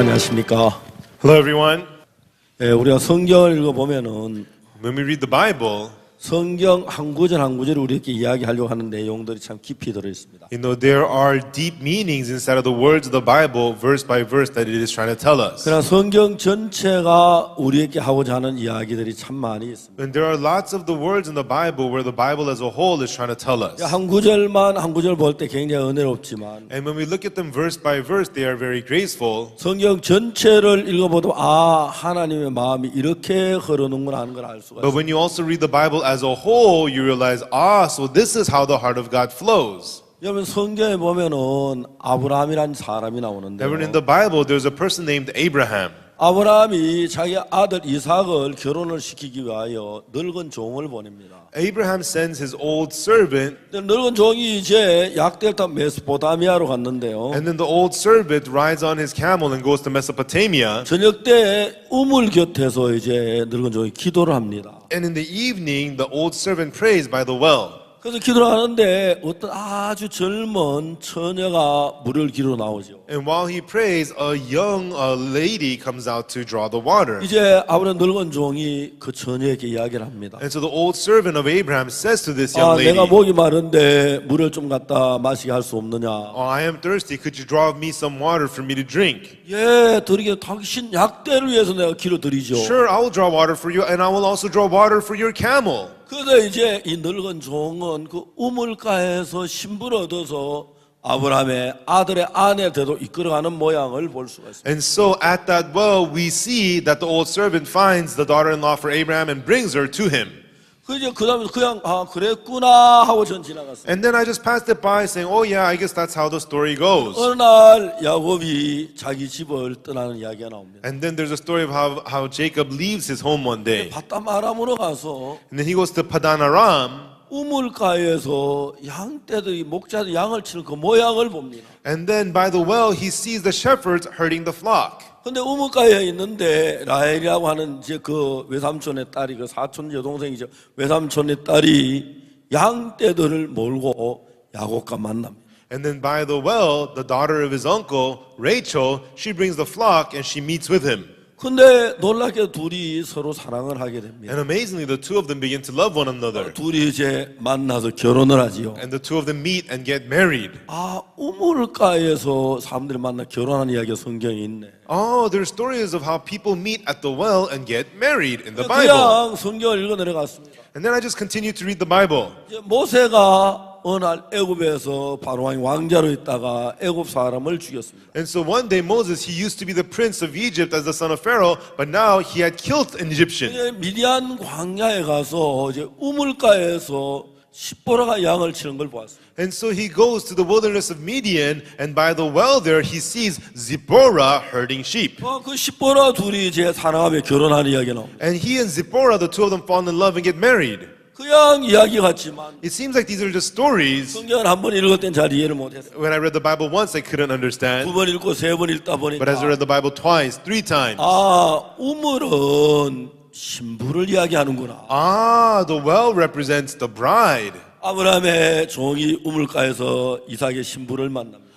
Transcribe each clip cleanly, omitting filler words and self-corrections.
안녕하십니까? Hello, everyone. 우리가 성경을 읽어보면은 When we read the Bible, 성경 한 구절 한 구절을 우리에게 이야기하려고 하는 내용들이 참 깊이 들어 있습니다. there are deep meanings inside of the words of the Bible, verse by verse, that it is trying to tell us. 그러나 성경 전체가 우리에게 하고자 하는 이야기들이 참 많이 있습니다. And there are lots of the words in the Bible where the Bible as a whole is trying to tell us. 한 구절만 한 구절 볼 때 굉장히 은혜롭지만 And when we look at them verse by verse, they are very graceful. 성경 전체를 읽어보도 하나님의 마음이 이렇게 흐르는구나 하는 걸 알 수가 But 있습니다. when you also read the Bible as a whole, you realize, so this is how the heart of God flows. 여러분 성경에 보면은 아브라함이라는 사람이 나오는데 Ever in the Bible, there's a person named Abraham. 아브라함이 자기 아들 이삭을 결혼을 시키기 위하여 늙은 종을 보냅니다. Abraham sends his old servant, 늙은 종이 이제 약대타 메소포타미아로 갔는데요. and then the old servant rides on his camel and goes to Mesopotamia. 저녁 때 우물 곁에서 이제 늙은 종이 기도를 합니다. And in the evening, the old servant prays by the well. 그래서 기도를 하는데 어떤 아주 젊은 처녀가 물을 기르러 나오죠. And while he prays, a young lady comes out to draw the water. 이제 아브라함 늙은 종이 그 처녀에게 이야기를 합니다. And so the old servant of Abraham says to this young lady, 내가 목이 마른데 물을 좀 갖다 마시게 할 수 없느냐. I am thirsty. Could you draw me some water for me to drink? 예, 드리게 당신 약대를 위해서 내가 기로 드리죠. Sure, I will draw water for you, and I will also draw water for your camel. 그래서 이제 이 늙은 종은 그 우물가에서 신부를 얻어서 아브라함의 아들의 아내한테도 이끌어가는 모양을 볼 수가 있습니다. And so at that well, we see that the old servant finds the daughter-in-law for Abraham and brings her to him. 그 다음에 그냥 그랬구나 하고 전 지나갔어요. And then I just passed it by saying, oh yeah, I guess that's how the story goes. 어느 날 야곱이 자기 집을 떠나는 이야기가 나옵니다. And then there's a story of how Jacob leaves his home one day. 바담 아람으로 가서 And then he goes to Padan Aram. 우물가에서 양떼들이 목자들 양을 치는 그 모양을 봅니다. And then by the well, he sees the shepherds herding the flock. 근데 우물가에 있는데 라헬이라고 하는 이제 그 외삼촌의 딸이 그 사촌 여동생이죠. 외삼촌의 딸이 양떼들을 몰고 야곱과 만납니다. And then by the well, the daughter of his uncle, Rachel, she brings the flock and she meets with him. 근데 놀랍게 둘이 서로 사랑을 하게 됩니다. And amazingly, the two of them begin to love one another. 둘이 이제 만나서 결혼을 하지요. And the two of them meet and get married. 우물가에서 사람들이 만나 결혼하는 이야기가 성경에 있네. Oh, there are stories of how people meet at the well and get married in the Bible. 그냥 성경을 읽어 내려갔습니다. And then I just continued to read the Bible. 이제 모세가 어느 날 애굽에서 바로왕이 왕자로 있다가 애굽 사람을 죽였습니다. And so one day Moses, he used to be the prince of Egypt as the son of Pharaoh, but now he had killed an Egyptian. 이제 미디안 광야에 가서 이제 우물가에서 십보라가 양을 치는 걸 보았어요. And so he goes to the wilderness of Midian, and by the well there he sees Zipporah herding sheep. 그 십보라 둘이 이제 사랑하며 결혼하는 이야기가 나옵니다. And he and Zipporah, the two of them fall in love and get married. 그냥 이야기 같지만 It seems like these are just stories. 성경을 한 번 읽을 땐 잘 이해를 못했어요. When I read the Bible once, I couldn't 두 understand. 번 읽고 세 번 읽다 But as I 보니까 read the Bible twice, three times, 우물은 신부를 이야기하는구나. the well represents the bride. 아브라함의 종이 우물가에서 이삭의 신부를 만납니다.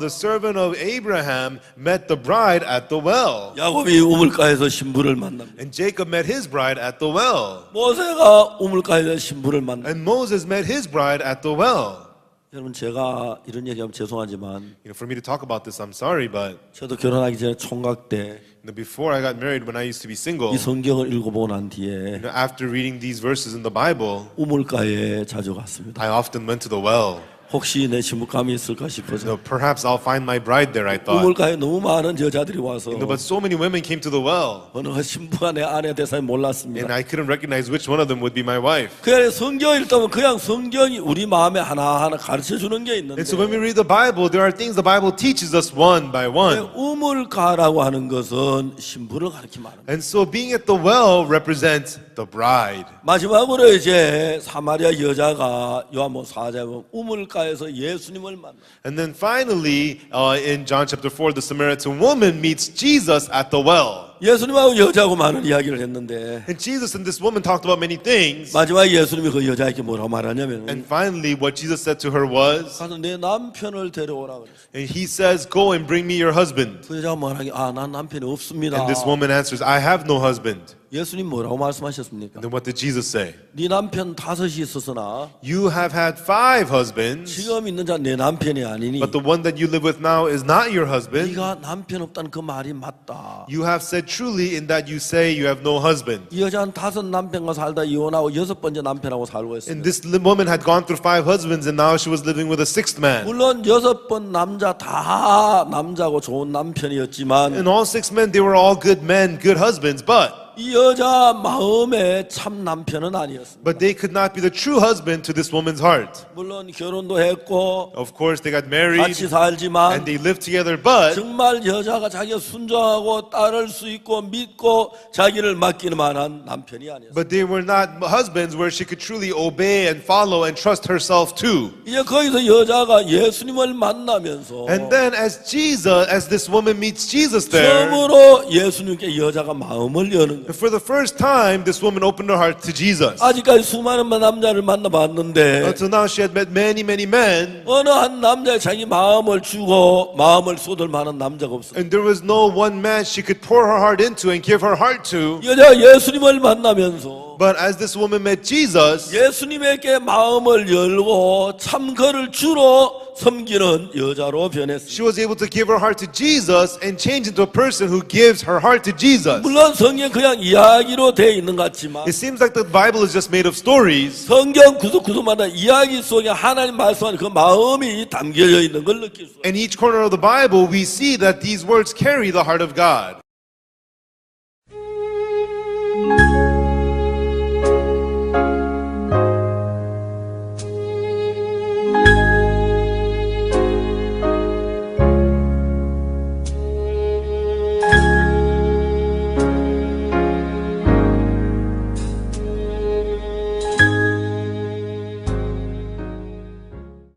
The servant of Abraham met the bride at the well. 야곱이 우물가에서 신부를 만납니다. And Jacob met his bride at the well. 모세가 우물가에서 신부를 만납니다. And Moses met his bride at the well. 여러분 제가 이런 얘기하면 죄송하지만 For me to talk about this, I'm sorry, but 저도 결혼하기 전에 총각 때 이 before I got married, when I used to be single, 성경을 읽어보고 난 뒤에 after reading these verses in the Bible, 우물가에 자주 갔습니다. I often went to the well. 혹시 내 신부감이 있을까 싶어서 Perhaps I'll find my bride there, I thought. 우물가에 너무 많은 여자들이 와서 But so many women came to the well, 어느 신부가 내 아내 대사에 몰랐습니다. and I couldn't recognize which one of them would be my wife. 그냥 성경 읽다면 그냥 성경이 우리 마음에 하나하나 가르쳐 주는 게 있는데 And so when we read the Bible, there are things the Bible teaches us one by one. 우물가라고 하는 것은 신부를 가르치면 합니다. And so being at the well represents the bride. 마지막으로 이제 사마리아 여자가 요한복음 4장에 보면 우물가에서 예수님을 만나. And then finally, in John chapter 4, the Samaritan woman meets Jesus at the well. 예수님하고 여자하고 많은 이야기를 했는데 And Jesus and this woman talked about many things. 마지막에 예수님이 그 여자에게 뭐라고 말하냐면 And finally, what Jesus said to her was, 가서 내 남편을 데려오라 그랬어요. and he says, go and bring me your husband. 그 여자가 뭐라게 난 남편이 없습니다. And this woman answers, I have no husband. 예수님 뭐라고 말씀하셨습니까? And then what did Jesus say? 네 남편 5이 있었으나 You have had 5 husbands, 지금 있는 자 내 남편이 아니니 but the one that you live with now is not your husband. 네가 남편 없다는 그 말이 맞다. You have said truly in that you say you have no husband. 이 여자는 5 남편과 살다 이혼하고 6번째 남편하고 살고 And 있습니다. this woman had gone through 5 husbands and now she was living with a 6th man. 물론 6번 남자 다 남자고 좋은 남편이었지만 And all 6 men, they were all good men, good husbands, but 이 여자 마음에 참 남편은 아니었습니다. they could not be the true husband to this woman's heart. 물론 결혼도 했고 Of course, they got married 같이 살지만 and they lived together, but 정말 여자가 자기가 순종하고 따를 수 있고 믿고 자기를 맡길 만한 남편이 아니었어요. they were not husbands where she could truly obey and follow and trust herself to. 이제 거기서 여자가 예수님을 만나면서 And then as this woman meets Jesus there, 처음으로 예수님께 여자가 마음을 여는 거예요. for the first time, this woman opened her heart to Jesus. 아직까지 수많은 남자를 만나봤는데 Until now, she had met many, many men, 어느 한 남자에 자기 마음을 주고 마음을 쏟을 만한 남자가 없어요. and there was no one man she could pour her heart into and give her heart to. 여자가 예수님을 만나면서 But as this woman met Jesus, 예수님에게 마음을 열고 참 그를 주로 섬기는 여자로 변했어요. she was able to give her heart to Jesus and change into a person who gives her heart to Jesus. 물론 성경 그냥 이야기로 되어 있는 것 같지만 It seems like the Bible is just made of stories, 성경 구석구석마다 이야기 속에 하나님 말씀하는 그 마음이 담겨져 있는 걸 느낄 수 있어요. in each corner of the Bible we see that these words carry the heart of God.